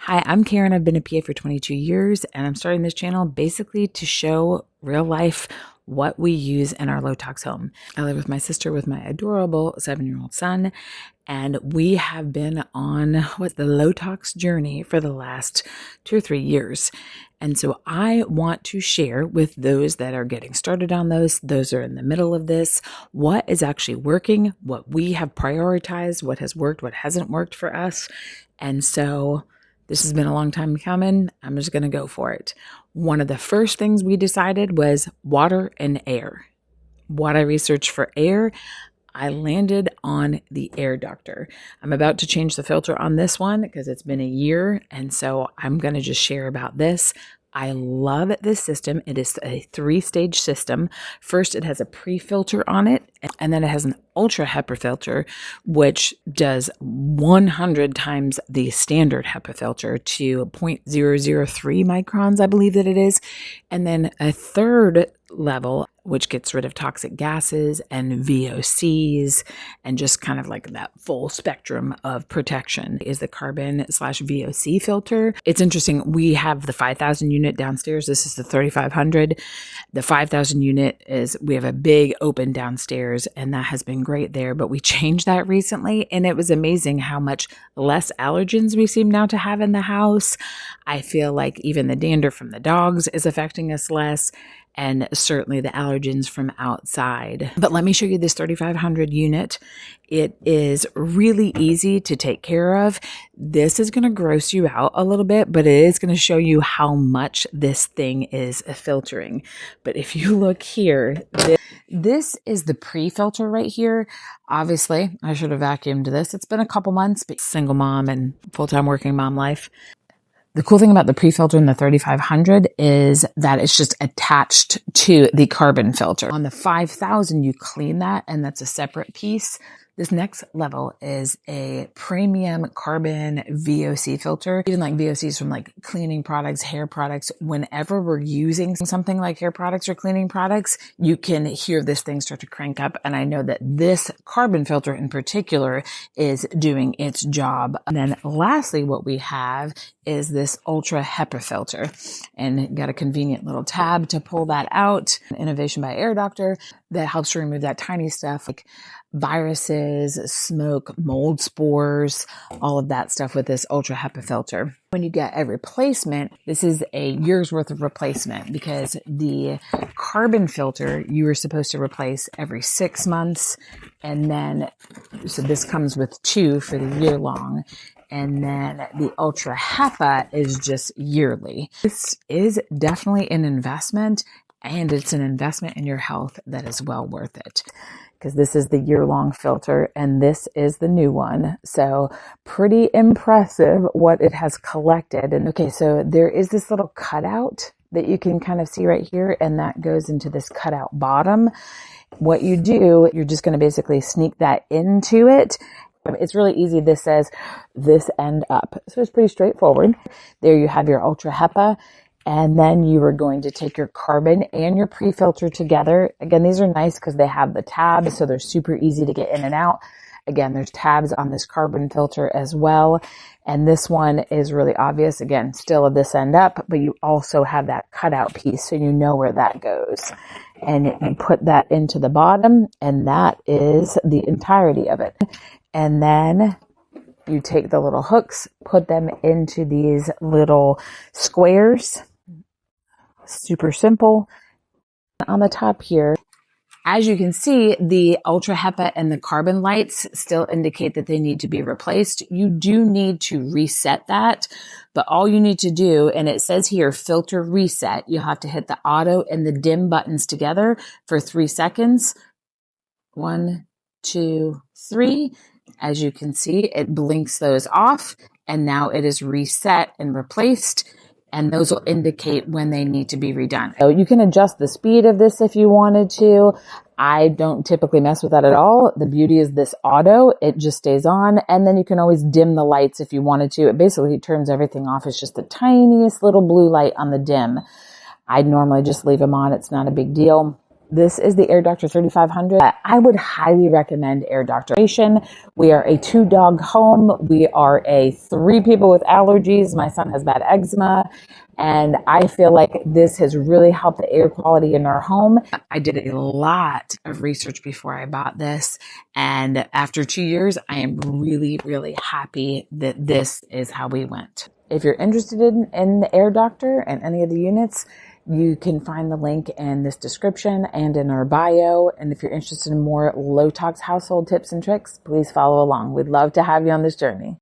Hi, I'm Karen. I've been a PA for 22 years, and I'm starting this channel basically to show real life what we use in our Low-Tox home. I live with my sister with my adorable 7-year-old son, and we have been on the Low-Tox journey for the last 2 or 3 years. And so I want to share with those that are getting started on those are in the middle of this, what is actually working, what we have prioritized, what has worked, what hasn't worked for us. And so this has been a long time coming. I'm just going to go for it. One of the first things we decided was water and air. What I researched for air, I landed on the AirDoctor. I'm about to change the filter on this one because it's been a year. And so I'm going to just share about this. I love this system. It is a 3-stage system. First, it has a pre-filter on it, and then it has an ultra HEPA filter, which does 100 times the standard HEPA filter to 0.003 microns, I believe that it is. And then a third level, which gets rid of toxic gases and VOCs and just kind of like that full spectrum of protection, is the carbon/VOC filter. It's interesting. We have the 5,000 unit downstairs. This is the 3,500. The 5,000 unit we have a big open downstairs, and that has been great there. But we changed that recently, and it was amazing how much less allergens we seem now to have in the house. I feel like even the dander from the dogs is affecting us less, and certainly the allergens from outside. But let me show you this 3,500 unit. It is really easy to take care of. This is going to gross you out a little bit, but it is going to show you how much this thing is filtering. But if you look here, this is the pre-filter right here. Obviously, I should have vacuumed this. It's been a couple months, but single mom and full-time working mom life. The cool thing about the pre-filter in the 3,500 is that it's just attached to the carbon filter. On the 5,000, you clean that, and that's a separate piece. This next level is a premium carbon VOC filter. Even like VOCs from like cleaning products, hair products, whenever we're using something like hair products or cleaning products, you can hear this thing start to crank up. And I know that this carbon filter in particular is doing its job. And then lastly, what we have is this ultra HEPA filter, and got a convenient little tab to pull that out. An innovation by AirDoctor that helps to remove that tiny stuff like viruses, smoke, mold spores, all of that stuff with this ultra HEPA filter. When you get a replacement, this is a year's worth of replacement, because the carbon filter you were supposed to replace every 6 months. And then, so this comes with 2 for the year long. And then the ultra HEPA is just yearly. This is definitely an investment, and it's an investment in your health that is well worth it, because this is the year-long filter and this is the new one. So pretty impressive what it has collected. And okay, so there is this little cutout that you can kind of see right here, and that goes into this cutout bottom. What you do, you're just going to basically sneak that into it. It's really easy. This says this end up. So it's pretty straightforward. There you have your ultra HEPA. And then you are going to take your carbon and your pre-filter together. Again, these are nice because they have the tabs, so they're super easy to get in and out. Again, there's tabs on this carbon filter as well. And this one is really obvious. Again, still a this end up, but you also have that cutout piece, so you know where that goes. And you put that into the bottom, and that is the entirety of it. And then you take the little hooks, put them into these little squares. Super simple. On the top here, as you can see, the ultra HEPA and the carbon lights still indicate that they need to be replaced. You do need to reset that, but all you need to do, and it says here, filter reset, you have to hit the auto and the dim buttons together for 3 seconds. 1, 2, 3. As you can see, it blinks those off, and now it is reset and replaced. And those will indicate when they need to be redone. So you can adjust the speed of this if you wanted to. I don't typically mess with that at all. The beauty is this auto, it just stays on. And then you can always dim the lights if you wanted to. It basically turns everything off. It's just the tiniest little blue light on the dim. I'd normally just leave them on. It's not a big deal. This is the AirDoctor 3500. I would highly recommend AirDoctor. We are a 2-dog home. We are 3 people with allergies. My son has bad eczema. And I feel like this has really helped the air quality in our home. I did a lot of research before I bought this. And after 2 years, I am really, really happy that this is how we went. If you're interested in the AirDoctor and any of the units, you can find the link in this description and in our bio. And if you're interested in more Low-Tox household tips and tricks, please follow along. We'd love to have you on this journey.